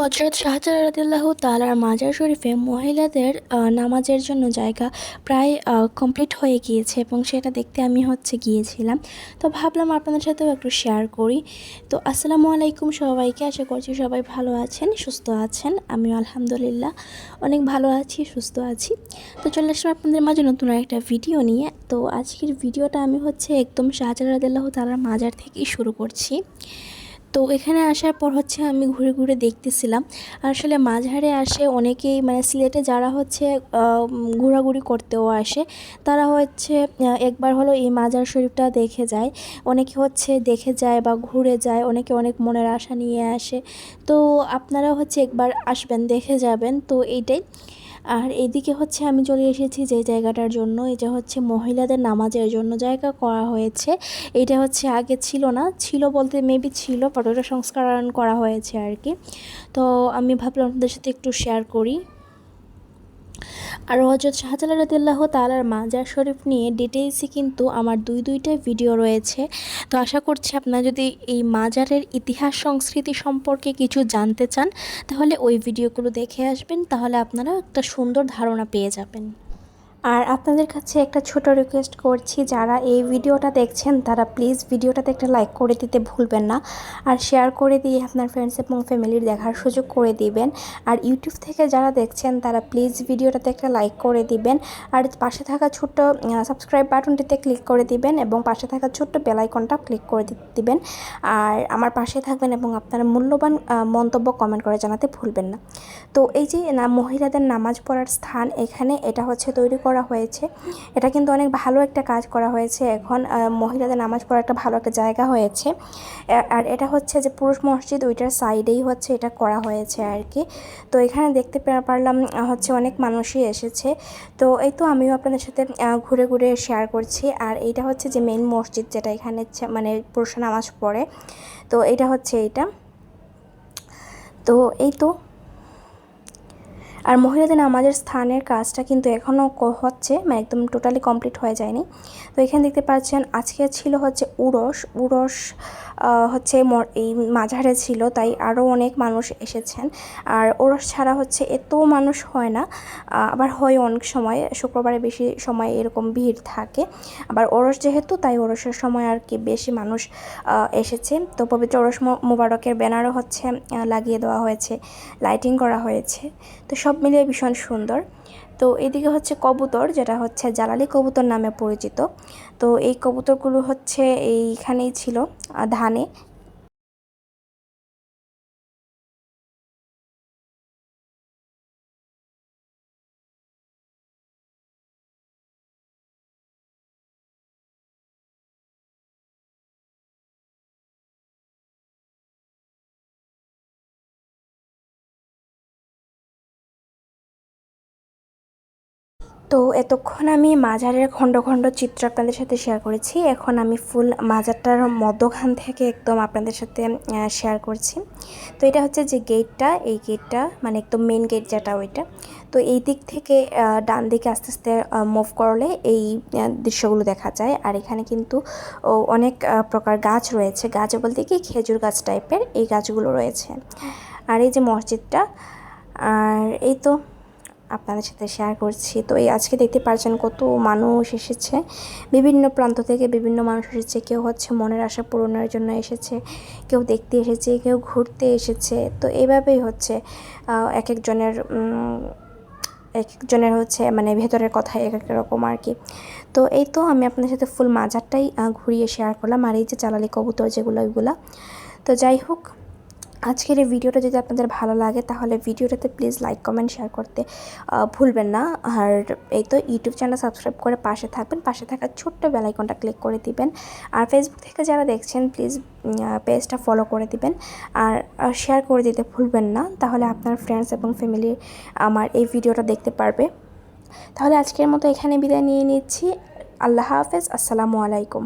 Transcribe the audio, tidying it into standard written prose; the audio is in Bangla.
হজরত শাহজালাল রাদিয়াল্লাহু তাআলার মাজার শরীফে মহিলাদের নামাজের জন্য জায়গা প্রায় কমপ্লিট হয়ে গিয়েছে এবং সেটা দেখতে আমি গিয়েছিলাম। তো ভাবলাম আপনাদের সাথেও একটু শেয়ার করি। তো আসসালামু আলাইকুম সবাইকে, আশা করছি সবাই ভালো আছেন, সুস্থ আছেন। আমিও আলহামদুলিল্লাহ অনেক ভালো আছি, সুস্থ আছি। তো চলে আসলাম আপনাদের মাঝে নতুন একটা ভিডিও নিয়ে। তো আজকের ভিডিওটা আমি একদম শাহজালাল রাদিয়াল্লাহু তাআলার মাজার থেকেই শুরু করছি। তো এখানে আসার পর আমি ঘুরে ঘুরে দেখতেছিলাম। আসলে মাঝারে আসে অনেকেই, মানে সিলেটে যারা ঘোরাঘুরি করতেও আসে, তারা একবার হলো এই মাজার শরীফটা দেখে যায়। অনেকে দেখে যায় বা ঘুরে যায়, অনেকে অনেক মনের আশা নিয়ে আসে। তো আপনারা একবার আসবেন, দেখে যাবেন। তো এইটাই। আর এইদিকে আমি চলে এসেছি যে জায়গাটার জন্য, এটা মহিলাদের নামাজের জন্য জায়গা করা হয়েছে। এটা আগে ছিল না, ছিল বলতে মেবি ছিল, বাট ওটা সংস্কারণ করা হয়েছে আর কি। তো আমি ভাবলাম আপনাদের সাথে একটু শেয়ার করি। আর হজরত শাহজালাল রাদিয়াল্লাহু তাআলার মাজার শরীফ নিয়ে ডিটেইলসে কিন্তু আমার দুইটা ভিডিও রয়েছে। তো আশা করছি আপনারা যদি এই মাজারের ইতিহাস সংস্কৃতি সম্পর্কে কিছু জানতে চান, তাহলে ওই ভিডিওগুলো দেখে আসবেন, তাহলে আপনারা একটা সুন্দর ধারণা পেয়ে যাবেন। আর আপনাদের কাছে একটা ছোট রিকোয়েস্ট করছি, যারা এই ভিডিওটা দেখছেন তারা প্লিজ ভিডিওটাতে একটা লাইক করে দিতে ভুলবেন না, আর শেয়ার করে দিয়ে আপনার ফ্রেন্ডস এবং ফ্যামিলির দেখার সুযোগ করে দিবেন। আর ইউটিউব থেকে যারা দেখছেন তারা প্লিজ ভিডিওটাতে একটা লাইক করে দিবেন, আর পাশে থাকা ছোট্ট সাবস্ক্রাইব বাটনটিতে ক্লিক করে দিবেন এবং পাশে থাকা ছোট্ট বেল আইকনটা ক্লিক করে দিবেন। আর আমার পাশে থাকবেন এবং আপনার মূল্যবান মন্তব্য কমেন্ট করে জানাতে ভুলবেন না। তো এই যে মহিলাদের নামাজ পড়ার স্থান, এখানে এটা তৈরি করা হয়েছে। এটা কিন্তু অনেক ভালো একটা কাজ করা হয়েছে। এখন মহিলাদের নামাজ পড়ার একটা ভালো একটা জায়গা হয়েছে। আর এটা যে পুরুষ মসজিদ ওইটার সাইডেই এটা করা হয়েছে আর কি। তো এখানে দেখতে পারলাম অনেক মানুষই এসেছে। তো এই তো আমিও আপনাদের সাথে ঘুরে ঘুরে শেয়ার করছি। আর এইটা যে মেইন মসজিদ, যেটা এখানে মানে পুরুষরা নামাজ পড়ে। তো এটা এইটা। তো এই তো। আর মহিলাদের নামাজের স্থানের কাজটা কিন্তু এখনও মানে একদম টোটালি কমপ্লিট হয়ে যায়নি। তো এখানে দেখতে পাচ্ছেন আজকে ছিল উরস এই মাঝারে ছিল, তাই আরও অনেক মানুষ এসেছেন। আর ওরস ছাড়া এত মানুষ হয় না, আবার হয় অনেক সময় শুক্রবারে বেশি সময় এরকম ভিড় থাকে। আবার ওরস যেহেতু, তাই ওরসের সময় আর কি বেশি মানুষ এসেছে। তো পবিত্র ওরস মোবারকের ব্যানারও লাগিয়ে দেওয়া হয়েছে, লাইটিং করা হয়েছে। তো সব মিলিয়ে ভীষণ সুন্দর। তো এদিকে কবুতর, যেটা জালালি কবুতর নামে পরিচিত। তো এই কবুতরগুলো এইখানেই ছিল ধানে। তো এতক্ষণ আমি মাজারের খণ্ড খণ্ড চিত্র আপনাদের সাথে শেয়ার করেছি। এখন আমি ফুল মাজারটার মধ্যখান থেকে একদম আপনাদের সাথে শেয়ার করছি। তো এটা যে গেটটা, এই গেটটা মানে একদম মেন গেট যেটা, ওইটা। তো এই দিক থেকে ডান দিকে আস্তে আস্তে মুভ করলে এই দৃশ্যগুলো দেখা যায়। আর এখানে কিন্তু অনেক প্রকার গাছ রয়েছে, গাছ বলতে কি খেজুর গাছ টাইপের এই গাছগুলো রয়েছে। আর এই যে মসজিদটা, আর এই তো আপনাদের সাথে শেয়ার করছি। তো এই আজকে দেখতে পাচ্ছেন কত মানুষ এসেছে, বিভিন্ন প্রান্ত থেকে বিভিন্ন মানুষ এসেছে। কেউ মনের আশা পূরণের জন্য এসেছে, কেউ দেখতে এসেছে, কেউ ঘুরতে এসেছে। তো এইভাবেই এক একজনের মানে ভেতরের কথা এক এক রকম আর কি। তো এই তো আমি আপনাদের সাথে ফুল মাজারটাই ঘুরিয়ে শেয়ার করলাম। আর এই যে জালালি কবুতর যেগুলো, ওইগুলা। তো যাই হোক, আজকের এই ভিডিওটা যদি আপনাদের ভালো লাগে তাহলে ভিডিওটাতে প্লিজ লাইক কমেন্ট শেয়ার করতে ভুলবেন না। আর এই তো ইউটিউব চ্যানেল সাবস্ক্রাইব করে পাশে থাকবেন, পাশে থাকা ছোট্ট বেল আইকনটা ক্লিক করে দিবেন। আর ফেসবুক থেকে যারা দেখছেন প্লিজ পেজটা ফলো করে দিবেন, আর শেয়ার করে দিতে ভুলবেন না, তাহলে আপনার ফ্রেন্ডস এবং ফ্যামিলি আমার এই ভিডিওটা দেখতে পারবে। তাহলে আজকের মতো এখানে বিদায় নিয়ে নিচ্ছি। আল্লাহ হাফেজ, আসসালামু আলাইকুম।